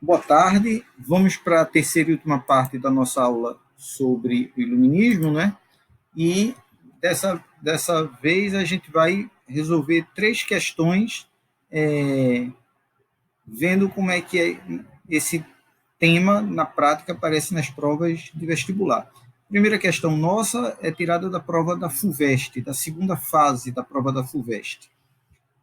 Boa tarde. Vamos para a terceira e última parte da nossa aula sobre o iluminismo, né? E dessa vez a gente vai resolver três questões, vendo como é que esse tema, na prática, aparece nas provas de vestibular. A primeira questão nossa é tirada da prova da FUVEST, da segunda fase da prova da FUVEST.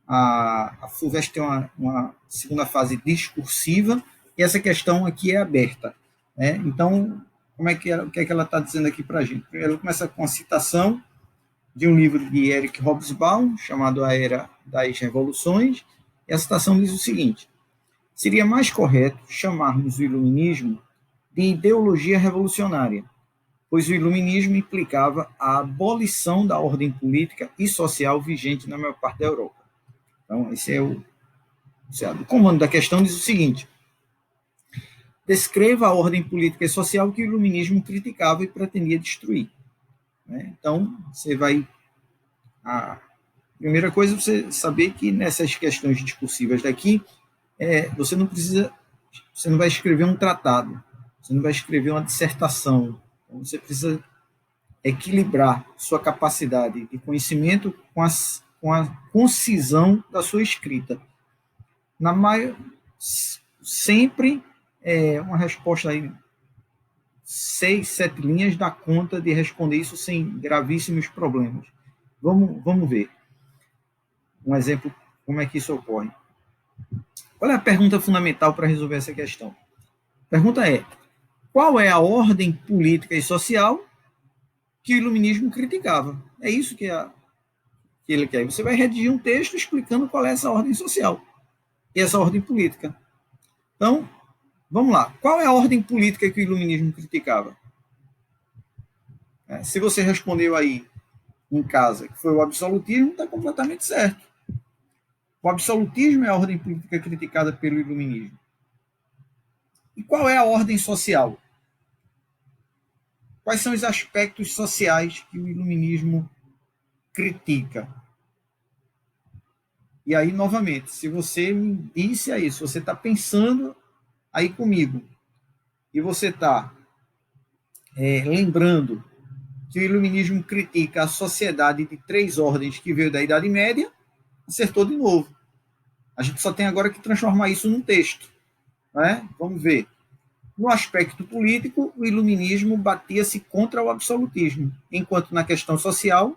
A FUVEST tem uma segunda fase discursiva, e essa questão aqui é aberta. Né? Então, o que é que ela está dizendo aqui para a gente? Primeiro, ela começa com a citação de um livro de Erich Hobsbawm, chamado A Era das Revoluções, e a citação diz o seguinte: seria mais correto chamarmos o iluminismo de ideologia revolucionária, pois o iluminismo implicava a abolição da ordem política e social vigente na maior parte da Europa. Então, esse é o comando da questão, diz o seguinte: descreva a ordem política e social que o iluminismo criticava e pretendia destruir. Então, você vai... A primeira coisa é você saber que nessas questões discursivas daqui, você não vai escrever um tratado, você não vai escrever uma dissertação. Então, você precisa equilibrar sua capacidade de conhecimento com a concisão da sua escrita. Sempre uma resposta aí 6, 7 linhas dá conta de responder isso sem gravíssimos problemas. Vamos ver um exemplo como é que isso ocorre. Qual é a pergunta fundamental para resolver essa questão? A pergunta é: qual é a ordem política e social que o iluminismo criticava? É isso que ele quer. Você vai redigir um texto explicando qual é essa ordem social e essa ordem política. Então, vamos lá. Qual é a ordem política que o iluminismo criticava? Se você respondeu aí em casa que foi o absolutismo, está completamente certo. O absolutismo é a ordem política criticada pelo iluminismo. E qual é a ordem social? Quais são os aspectos sociais que o iluminismo critica? E aí, novamente, se você me disse aí, se você está pensando aí comigo, e você está lembrando que o iluminismo critica a sociedade de 3 ordens que veio da Idade Média, acertou de novo. A gente só tem agora que transformar isso num texto. Né? Vamos ver. No aspecto político, o iluminismo batia-se contra o absolutismo, enquanto na questão social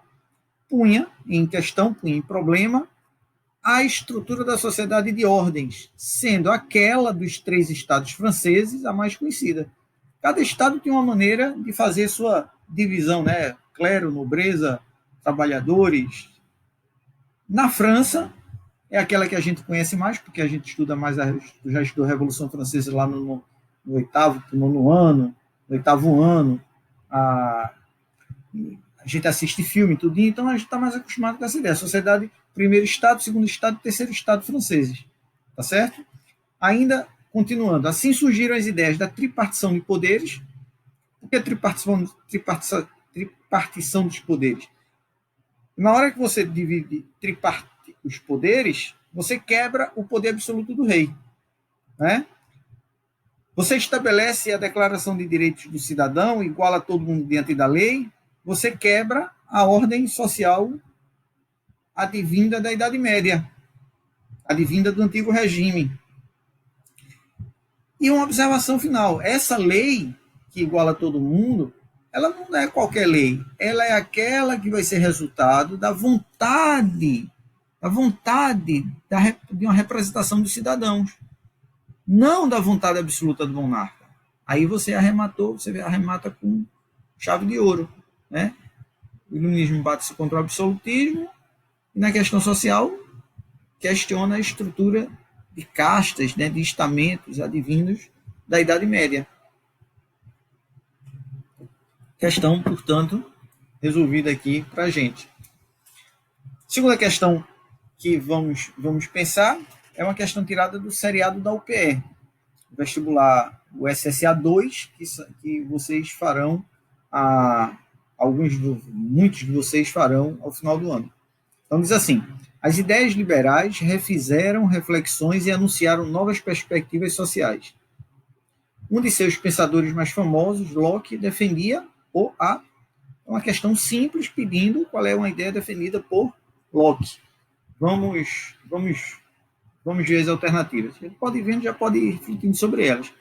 punha em problema a estrutura da sociedade de ordens, sendo aquela dos 3 estados franceses a mais conhecida. Cada estado tinha uma maneira de fazer sua divisão, né? Clero, nobreza, trabalhadores. Na França, é aquela que a gente conhece mais, porque a gente estuda mais, já estudou a Revolução Francesa lá no 8º, 9º ano, no 8º ano. A gente assiste filme, tudo, então a gente está mais acostumado com essa ideia. Sociedade, primeiro estado, segundo estado, terceiro estado franceses. Tá certo? Ainda continuando, assim surgiram as ideias da tripartição de poderes. Por que tripartição dos poderes? Na hora que você divide os poderes, você quebra o poder absoluto do rei. Né? Você estabelece a declaração de direitos do cidadão, iguala todo mundo diante da lei, você quebra a ordem social advinda da Idade Média, advinda do antigo regime. E uma observação final: essa lei que iguala todo mundo, ela não é qualquer lei, ela é aquela que vai ser resultado da vontade de uma representação dos cidadãos, não da vontade absoluta do monarca. Aí você arremata com chave de ouro. Né? O iluminismo bate-se contra o absolutismo e na questão social questiona a estrutura de castas, né, de estamentos advindos da Idade Média. Questão, portanto, resolvida aqui para a gente. Segunda questão que vamos pensar é uma questão tirada do seriado da UPE, vestibular, o SSA2, que vocês farão, muitos de vocês farão ao final do ano. Então diz assim: as ideias liberais refizeram reflexões e anunciaram novas perspectivas sociais. Um de seus pensadores mais famosos, Locke, defendia uma questão simples, pedindo qual é uma ideia defendida por Locke. Vamos ver as alternativas. A gente pode ir vendo, já pode ir refletindo sobre elas.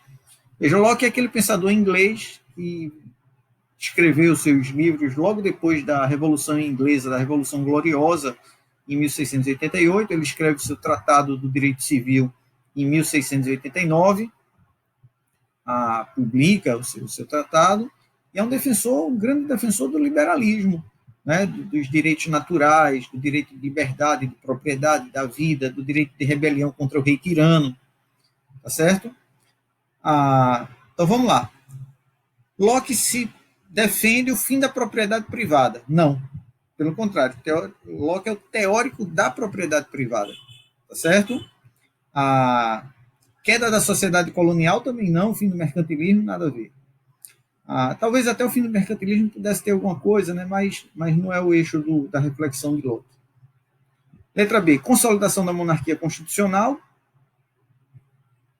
Veja, Locke é aquele pensador inglês que escreveu seus livros logo depois da Revolução Inglesa, da Revolução Gloriosa, em 1688. Ele escreve seu Tratado do Direito Civil em 1689, publica o seu tratado, e é um grande defensor do liberalismo, né, dos direitos naturais, do direito de liberdade, de propriedade, da vida, do direito de rebelião contra o rei tirano, tá certo? Então vamos lá. Locke se defende o fim da propriedade privada. Não. Pelo contrário, Locke é o teórico da propriedade privada, tá certo? A queda da sociedade colonial também não, o fim do mercantilismo, nada a ver. Talvez até o fim do mercantilismo pudesse ter alguma coisa, né? mas não é o eixo da reflexão de Locke. Letra B, consolidação da monarquia constitucional.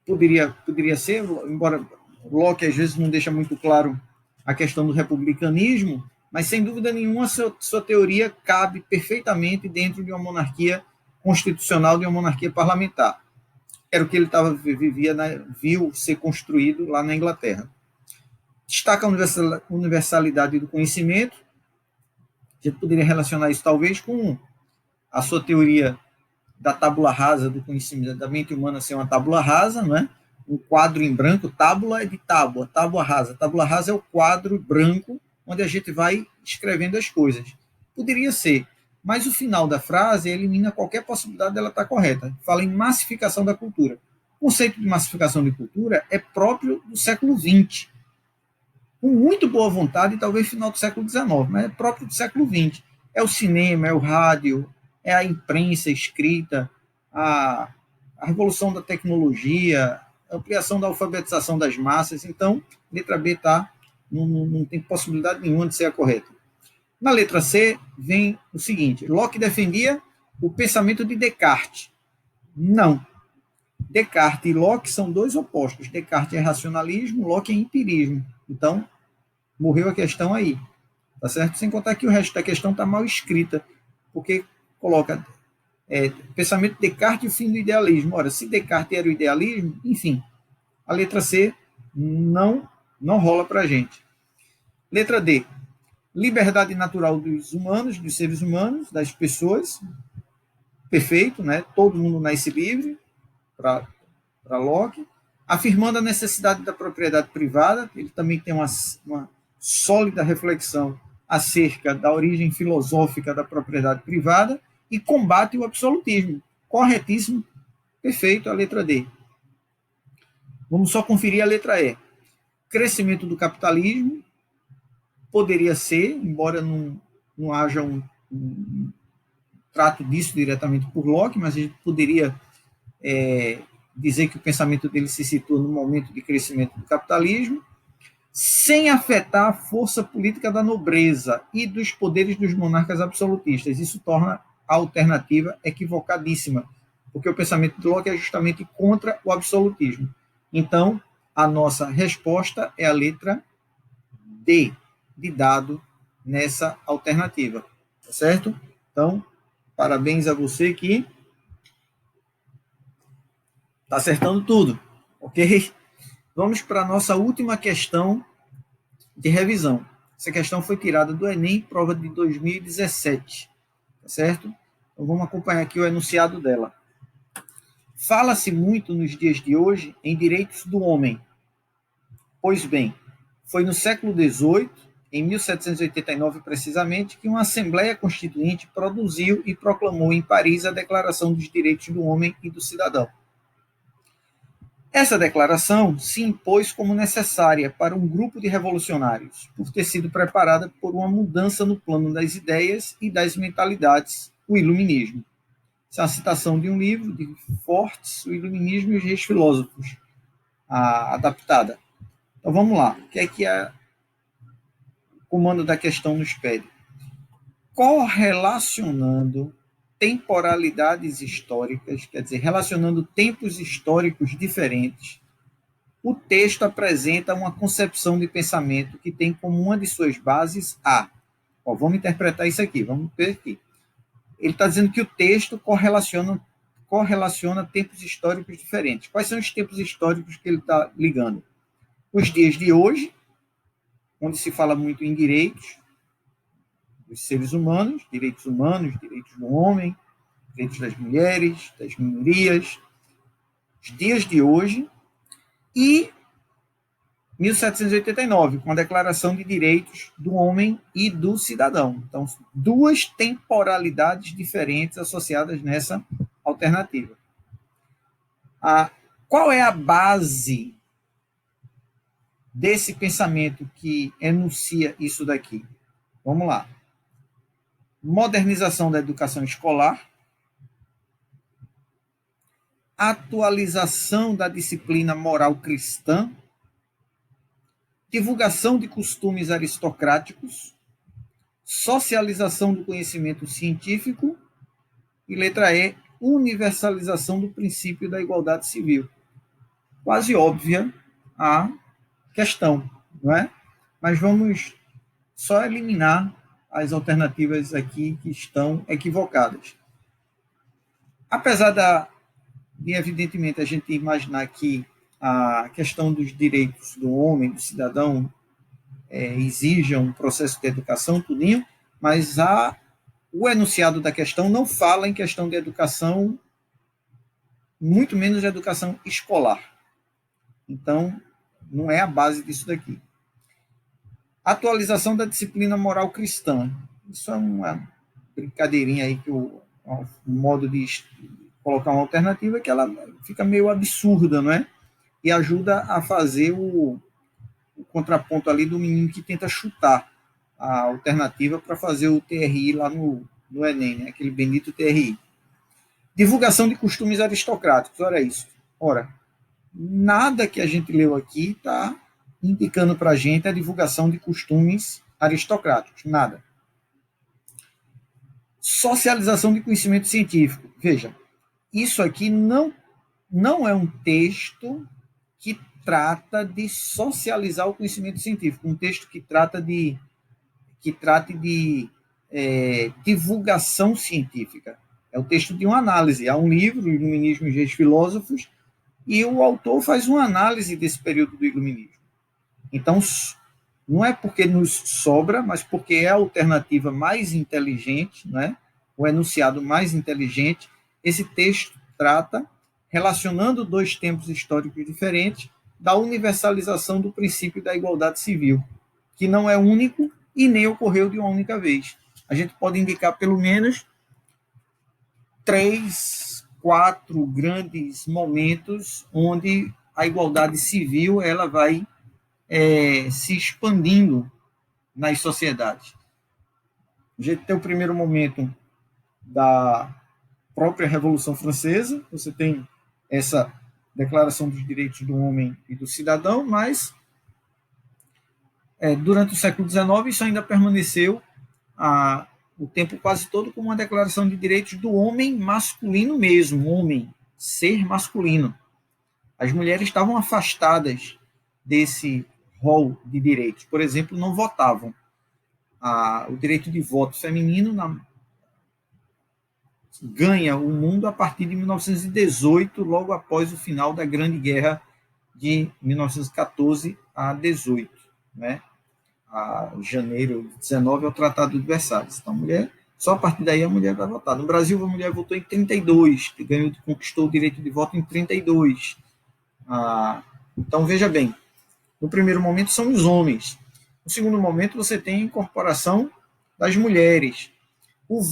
Poderia ser, embora Locke às vezes não deixa muito claro a questão do republicanismo, mas sem dúvida nenhuma sua teoria cabe perfeitamente dentro de uma monarquia constitucional, de uma monarquia parlamentar. Era o que ele viu ser construído lá na Inglaterra. Destaca a universalidade do conhecimento. A gente poderia relacionar isso talvez com a sua teoria da tábula rasa do conhecimento, da mente humana ser uma tábula rasa, não é? Um quadro em branco, tábula é de tábua, tábua rasa. Tábula rasa é o quadro branco onde a gente vai escrevendo as coisas. Poderia ser, mas o final da frase elimina qualquer possibilidade dela estar correta. Fala em massificação da cultura. O conceito de massificação de cultura é próprio do século XX, com muito boa vontade, talvez final do século XIX, mas é próprio do século XX. É o cinema, é o rádio, é a imprensa escrita, a revolução da tecnologia, a ampliação da alfabetização das massas. Então, letra B não tem possibilidade nenhuma de ser a correta. Na letra C, vem o seguinte: Locke defendia o pensamento de Descartes. Não. Descartes e Locke são dois opostos. Descartes é racionalismo, Locke é empirismo. Então, morreu a questão aí, tá certo? Sem contar que o resto da questão está mal escrita, porque coloca pensamento de Descartes e o fim do idealismo. Ora, se Descartes era o idealismo, enfim, a letra C não rola para a gente. Letra D, liberdade natural dos humanos, dos seres humanos, das pessoas, perfeito, né? Todo mundo nasce livre, para Locke, afirmando a necessidade da propriedade privada. Ele também tem uma sólida reflexão acerca da origem filosófica da propriedade privada e combate o absolutismo. Corretíssimo, perfeito, a letra D. Vamos só conferir a letra E. Crescimento do capitalismo, poderia ser, embora não haja um trato disso diretamente por Locke, mas a gente poderia dizer que o pensamento dele se situa no momento de crescimento do capitalismo, sem afetar a força política da nobreza e dos poderes dos monarcas absolutistas. Isso torna a alternativa equivocadíssima, porque o pensamento de Locke é justamente contra o absolutismo. Então, a nossa resposta é a letra D, de dado nessa alternativa. Tá certo? Então, parabéns a você que está acertando tudo, ok? Vamos para a nossa última questão de revisão. Essa questão foi tirada do Enem, prova de 2017, tá certo? Então vamos acompanhar aqui o enunciado dela. Fala-se muito nos dias de hoje em direitos do homem. Pois bem, foi no século XVIII, em 1789 precisamente, que uma Assembleia Constituinte produziu e proclamou em Paris a Declaração dos Direitos do Homem e do Cidadão. Essa declaração se impôs como necessária para um grupo de revolucionários, por ter sido preparada por uma mudança no plano das ideias e das mentalidades, o Iluminismo. Essa é uma citação de um livro de Fortes, O Iluminismo e os Reis Filósofos, adaptada. Então vamos lá, o que é que o comando da questão nos pede? Correlacionando temporalidades históricas, quer dizer, relacionando tempos históricos diferentes, O texto apresenta uma concepção de pensamento que tem como uma de suas bases a... vamos interpretar isso aqui, vamos ver aqui. Ele está dizendo que o texto correlaciona tempos históricos diferentes. Quais são os tempos históricos que ele está ligando? Os dias de hoje, onde se fala muito em direitos dos seres humanos, direitos do homem, direitos das mulheres, das minorias, os dias de hoje, e 1789, com a Declaração de Direitos do Homem e do Cidadão. Então, duas temporalidades diferentes associadas nessa alternativa. Qual é a base desse pensamento que enuncia isso daqui? Vamos lá. Modernização da educação escolar, atualização da disciplina moral cristã, divulgação de costumes aristocráticos, socialização do conhecimento científico e, letra E, universalização do princípio da igualdade civil. Quase óbvia a questão, não é? Mas vamos só eliminar as alternativas aqui que estão equivocadas. Apesar de, evidentemente, a gente imaginar que a questão dos direitos do homem, do cidadão, exija um processo de educação, tudinho, mas o enunciado da questão não fala em questão de educação, muito menos de educação escolar. Então, não é a base disso daqui. Atualização da disciplina moral cristã. Isso é uma brincadeirinha aí, um modo de colocar uma alternativa que ela fica meio absurda, não é? E ajuda a fazer o contraponto ali do menino que tenta chutar a alternativa para fazer o TRI lá no Enem, né? Aquele bendito TRI. Divulgação de costumes aristocráticos, olha isso. Ora, nada que a gente leu aqui está indicando para a gente a divulgação de costumes aristocráticos, nada. Socialização de conhecimento científico. Veja, isso aqui não é um texto que trata de socializar o conhecimento científico, um texto que trate de divulgação científica. É o texto de uma análise. Há um livro, Iluminismo e os Reis Filósofos, e o autor faz uma análise desse período do iluminismo. Então, não é porque nos sobra, mas porque é a alternativa mais inteligente, né? O enunciado mais inteligente. Esse texto trata, relacionando dois tempos históricos diferentes, da universalização do princípio da igualdade civil, que não é único e nem ocorreu de uma única vez. A gente pode indicar pelo menos 3, 4 grandes momentos onde a igualdade civil ela vai se expandindo nas sociedades. A gente tem o primeiro momento da própria Revolução Francesa, você tem essa Declaração dos Direitos do Homem e do Cidadão, mas durante o século XIX isso ainda permaneceu o tempo quase todo como uma declaração de direitos do homem masculino mesmo, homem, ser masculino. As mulheres estavam afastadas desse rol de direitos. Por exemplo, não votavam. O direito de voto feminino ganha o mundo a partir de 1918, logo após o final da Grande Guerra de 1914 a 18, né? Janeiro de 19 é o Tratado de Versalhes. Então, só a partir daí a mulher vai votar. No Brasil, a mulher votou em 32, conquistou o direito de voto em 32. Então, veja bem, no primeiro momento são os homens. No segundo momento, você tem a incorporação das mulheres. O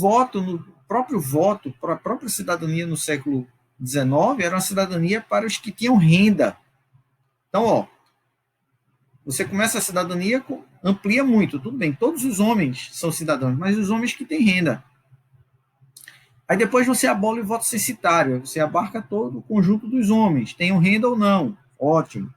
próprio voto, para a própria cidadania no século XIX, era uma cidadania para os que tinham renda. Então, você começa a cidadania, amplia muito, tudo bem, todos os homens são cidadãos, mas os homens que têm renda. Aí depois você abole o voto censitário, você abarca todo o conjunto dos homens, tenham renda ou não, ótimo.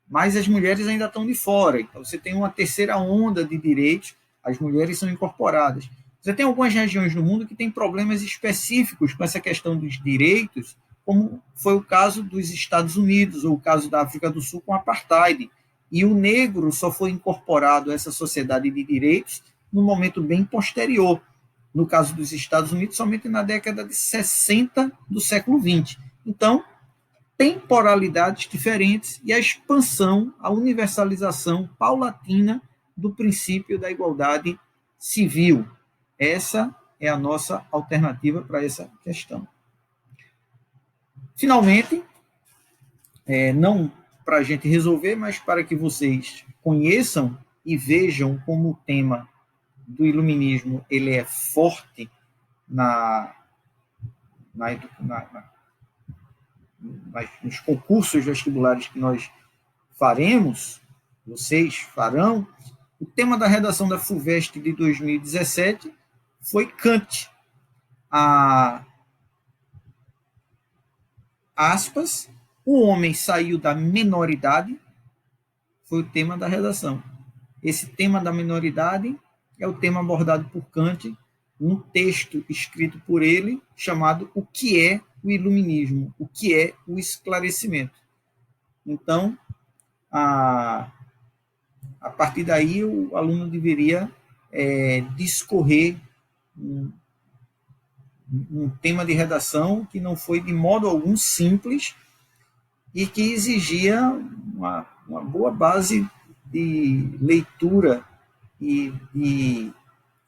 Mas as mulheres ainda estão de fora, então você tem uma terceira onda de direitos, as mulheres são incorporadas. Você tem algumas regiões no mundo que têm problemas específicos com essa questão dos direitos como foi o caso dos Estados Unidos, ou o caso da África do Sul com o apartheid. E o negro só foi incorporado a essa sociedade de direitos num momento bem posterior. No caso dos Estados Unidos, somente na década de 60 do século XX. Então, temporalidades diferentes e a expansão, a universalização paulatina do princípio da igualdade civil. Essa é a nossa alternativa para essa questão. Finalmente, não para a gente resolver, mas para que vocês conheçam e vejam como o tema do iluminismo ele é forte nos concursos vestibulares que nós faremos, vocês farão. O tema da redação da FUVEST de 2017 foi Kant. Aspas, o homem saiu da menoridade, foi o tema da redação. Esse tema da menoridade é o tema abordado por Kant num texto escrito por ele, chamado O que é o Iluminismo? O que é o esclarecimento? Então, a partir daí, o aluno deveria discorrer um tema de redação que não foi de modo algum simples e que exigia uma boa base de leitura e de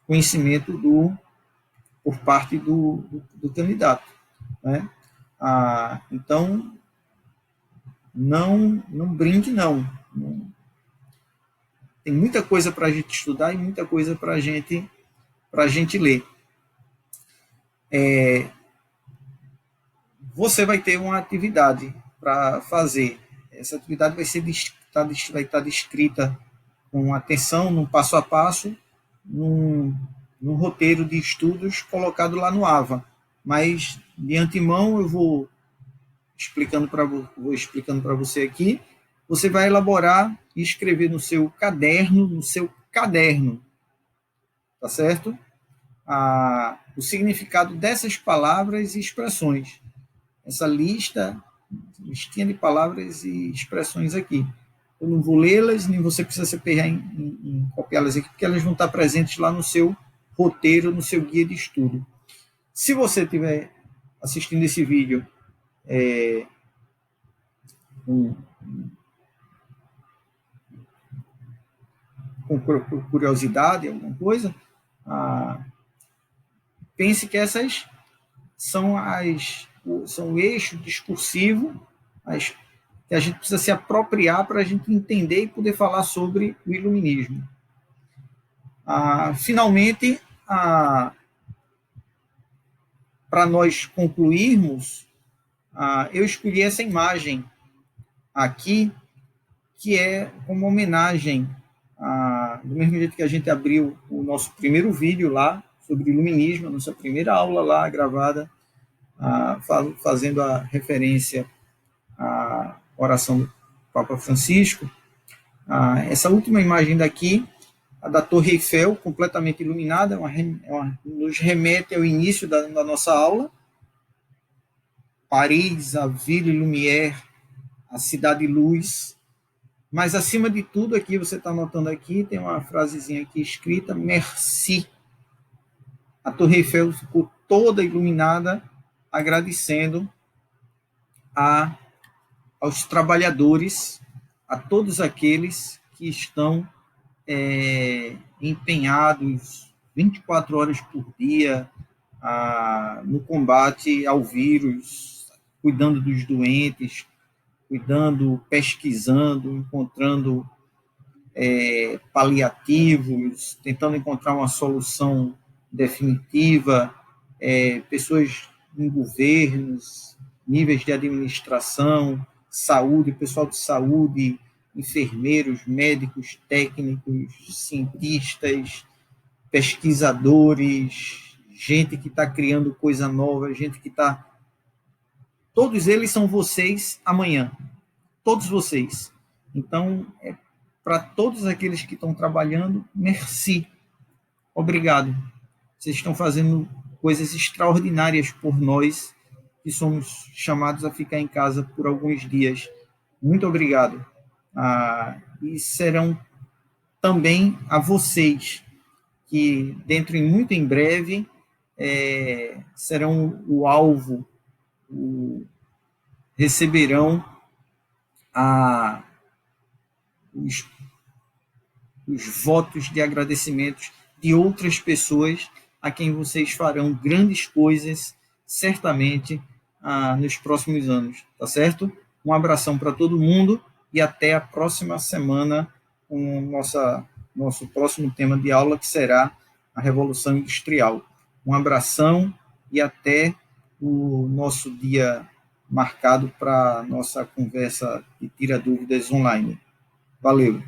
conhecimento por parte do candidato. Né? Então, não brinque, não. Tem muita coisa para a gente estudar e muita coisa para a gente ler. Você vai ter uma atividade para fazer. Essa atividade vai estar descrita com atenção, num passo a passo, num roteiro de estudos colocado lá no AVA. Mas, de antemão, eu vou explicando para você aqui. Você vai elaborar e escrever no seu caderno, tá certo? O significado dessas palavras e expressões. Essa listinha de palavras e expressões aqui. Eu não vou lê-las, nem você precisa se aperrear em copiá-las aqui, porque elas vão estar presentes lá no seu roteiro, no seu guia de estudo. Se você estiver assistindo esse vídeo com curiosidade, alguma coisa, pense que essas são o eixo discursivo que a gente precisa se apropriar para a gente entender e poder falar sobre o iluminismo. Finalmente, para nós concluirmos, eu escolhi essa imagem aqui, que é uma homenagem, do mesmo jeito que a gente abriu o nosso primeiro vídeo lá sobre iluminismo, a nossa primeira aula lá gravada, fazendo a referência à oração do Papa Francisco. Essa última imagem daqui, a da Torre Eiffel, completamente iluminada, nos remete ao início da nossa aula. Paris, a Ville Lumière, a Cidade Luz. Mas, acima de tudo, aqui, você está notando aqui, tem uma frasezinha aqui escrita, merci. A Torre Eiffel ficou toda iluminada, agradecendo aos trabalhadores, a todos aqueles que estão empenhados 24 horas por dia no combate ao vírus, cuidando dos doentes, pesquisando, encontrando paliativos, tentando encontrar uma solução definitiva, pessoas em governos, níveis de administração, saúde, pessoal de saúde, enfermeiros, médicos, técnicos, cientistas, pesquisadores, gente que está criando coisa nova, gente que está... Todos eles são vocês amanhã. Todos vocês. Então, para todos aqueles que estão trabalhando, merci. Obrigado. Vocês estão fazendo coisas extraordinárias por nós que somos chamados a ficar em casa por alguns dias. Muito obrigado. E serão também a vocês, que dentro em muito em breve serão o alvo, receberão os, os votos de agradecimentos de outras pessoas a quem vocês farão grandes coisas, certamente, nos próximos anos, tá certo? Um abração para todo mundo e até a próxima semana com nosso próximo tema de aula, que será a Revolução Industrial. Um abração e até o nosso dia marcado para nossa conversa de tira dúvidas online. Valeu!